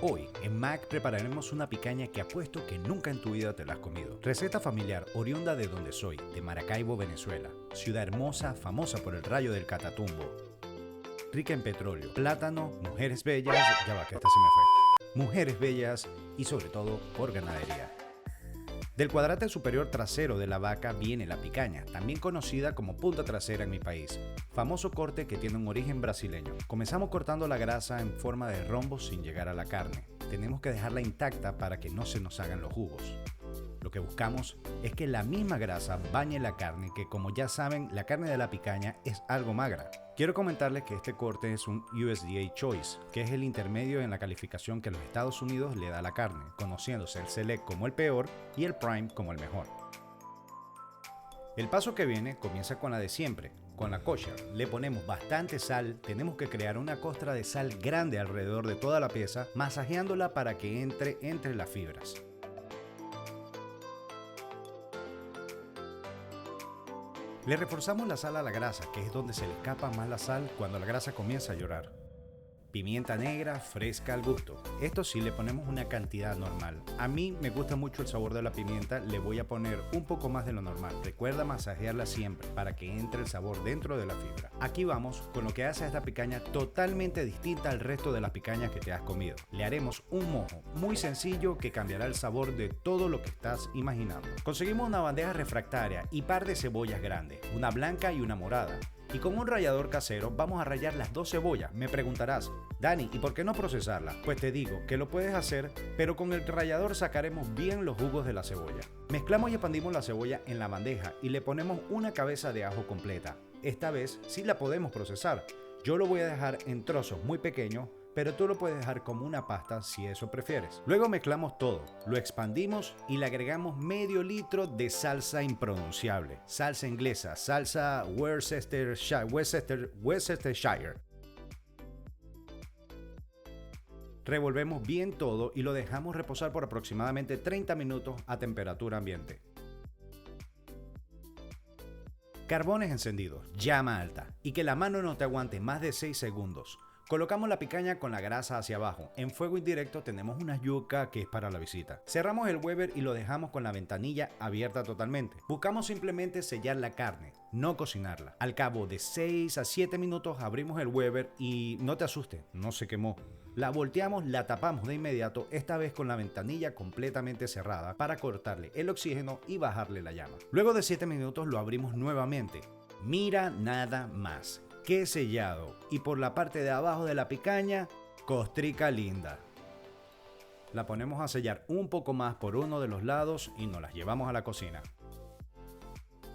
Hoy en Mac prepararemos una picaña que apuesto que nunca en tu vida te la has comido. Receta familiar oriunda de donde soy, de Maracaibo, Venezuela. Ciudad hermosa, famosa por el rayo del Catatumbo. Rica en petróleo, plátano, mujeres bellas, ya va que esta se me fue. Mujeres bellas y sobre todo por ganadería. Del cuadrante superior trasero de la vaca viene la picaña, también conocida como punta trasera en mi país. Famoso corte que tiene un origen brasileño. Comenzamos cortando la grasa en forma de rombos sin llegar a la carne. Tenemos que dejarla intacta para que no se nos hagan los jugos. Lo que buscamos es que la misma grasa bañe la carne, que como ya saben, la carne de la picaña es algo magra. Quiero comentarles que este corte es un USDA Choice, que es el intermedio en la calificación que los Estados Unidos le da a la carne, conociéndose el Select como el peor y el Prime como el mejor. El paso que viene comienza con la de siempre, con la kosher. Le ponemos bastante sal, tenemos que crear una costra de sal grande alrededor de toda la pieza, masajeándola para que entre entre las fibras. Le reforzamos la sal a la grasa, que es donde se le escapa más la sal cuando la grasa comienza a llorar. Pimienta negra, fresca al gusto. Esto sí le ponemos una cantidad normal. A mí me gusta mucho el sabor de la pimienta, le voy a poner un poco más de lo normal. Recuerda masajearla siempre para que entre el sabor dentro de la fibra. Aquí vamos con lo que hace a esta picaña totalmente distinta al resto de las picañas que te has comido. Le haremos un mojo muy sencillo que cambiará el sabor de todo lo que estás imaginando. Conseguimos una bandeja refractaria y par de cebollas grandes, una blanca y una morada. Y con un rallador casero vamos a rallar las dos cebollas. Me preguntarás, Dani, ¿y por qué no procesarla? Pues te digo que lo puedes hacer, pero con el rallador sacaremos bien los jugos de la cebolla. Mezclamos y expandimos la cebolla en la bandeja y le ponemos una cabeza de ajo completa. Esta vez sí la podemos procesar. Yo lo voy a dejar en trozos muy pequeños, pero tú lo puedes dejar como una pasta si eso prefieres. Luego mezclamos todo, lo expandimos y le agregamos medio litro de salsa impronunciable, salsa inglesa, salsa Worcestershire. Revolvemos bien todo y lo dejamos reposar por aproximadamente 30 minutos a temperatura ambiente. Carbones encendidos, llama alta y que la mano no te aguante más de 6 segundos. Colocamos la picaña con la grasa hacia abajo. En fuego indirecto tenemos una yuca que es para la visita. Cerramos el Weber y lo dejamos con la ventanilla abierta totalmente. Buscamos simplemente sellar la carne, no cocinarla. Al cabo de 6 a 7 minutos abrimos el Weber y no te asustes, no se quemó. La volteamos, la tapamos de inmediato, esta vez con la ventanilla completamente cerrada para cortarle el oxígeno y bajarle la llama. Luego de 7 minutos lo abrimos nuevamente. Mira nada más. ¡Qué sellado! Y por la parte de abajo de la picaña, costrica linda. La ponemos a sellar un poco más por uno de los lados y nos las llevamos a la cocina.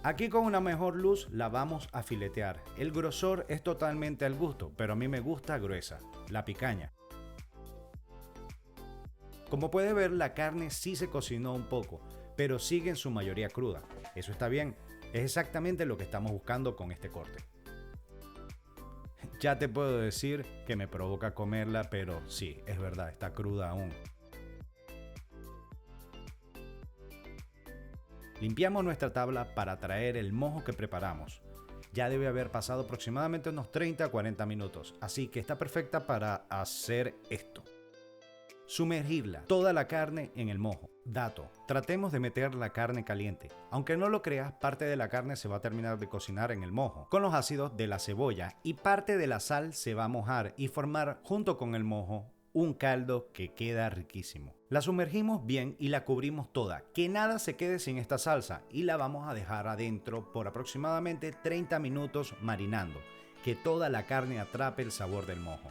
Aquí con una mejor luz la vamos a filetear. El grosor es totalmente al gusto, pero a mí me gusta gruesa, la picaña. Como puede ver, la carne sí se cocinó un poco, pero sigue en su mayoría cruda. Eso está bien, es exactamente lo que estamos buscando con este corte. Ya te puedo decir que me provoca comerla, pero sí, es verdad, está cruda aún. Limpiamos nuestra tabla para traer el mojo que preparamos. Ya debe haber pasado aproximadamente unos 30 a 40 minutos, así que está perfecta para hacer esto. Sumergirla, toda la carne en el mojo. Dato, tratemos de meter la carne caliente. Aunque no lo creas, parte de la carne se va a terminar de cocinar en el mojo, con los ácidos de la cebolla, y parte de la sal se va a mojar y formar junto con el mojo un caldo que queda riquísimo. La sumergimos bien y la cubrimos toda, que nada se quede sin esta salsa, y la vamos a dejar adentro por aproximadamente 30 minutos marinando, que toda la carne atrape el sabor del mojo.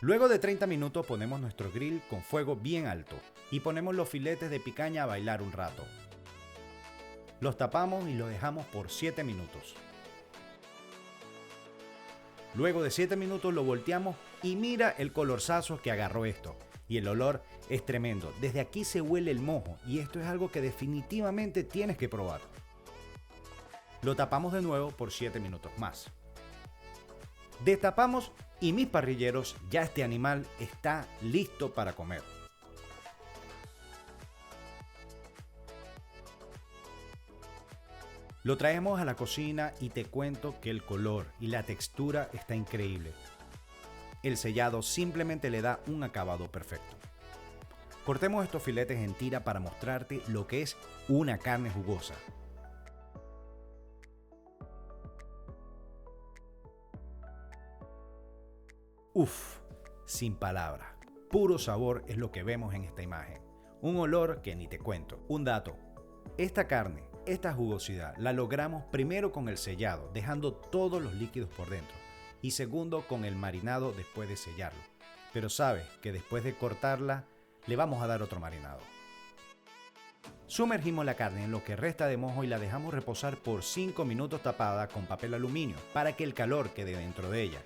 Luego de 30 minutos ponemos nuestro grill con fuego bien alto y ponemos los filetes de picaña a bailar un rato. Los tapamos y los dejamos por 7 minutos. Luego de 7 minutos lo volteamos y mira el colorzazo que agarró esto. Y el olor es tremendo. Desde aquí se huele el mojo y esto es algo que definitivamente tienes que probar. Lo tapamos de nuevo por 7 minutos más. Destapamos y mis parrilleros, ya este animal está listo para comer. Lo traemos a la cocina y te cuento que el color y la textura está increíble. El sellado simplemente le da un acabado perfecto. Cortemos estos filetes en tira para mostrarte lo que es una carne jugosa. Uf, sin palabras. Puro sabor es lo que vemos en esta imagen. Un olor que ni te cuento. Un dato. Esta carne, esta jugosidad, la logramos primero con el sellado, dejando todos los líquidos por dentro. Y segundo, con el marinado después de sellarlo. Pero sabes que después de cortarla, le vamos a dar otro marinado. Sumergimos la carne en lo que resta de mojo y la dejamos reposar por 5 minutos tapada con papel aluminio para que el calor quede dentro de ella.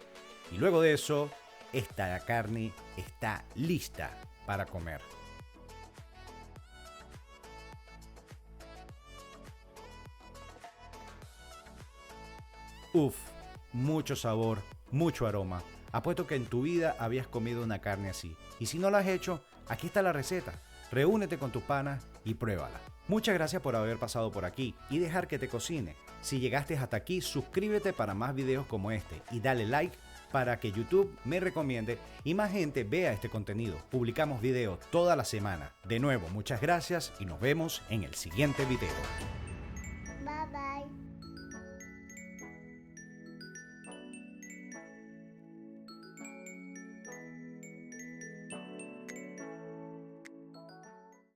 Y luego de eso, esta carne está lista para comer. Uf, mucho sabor, mucho aroma. Apuesto que en tu vida habías comido una carne así. Y si no lo has hecho, aquí está la receta. Reúnete con tus panas y pruébala. Muchas gracias por haber pasado por aquí y dejar que te cocine. Si llegaste hasta aquí, suscríbete para más videos como este y dale like para que YouTube me recomiende y más gente vea este contenido. Publicamos videos toda la semana. De nuevo, muchas gracias y nos vemos en el siguiente video.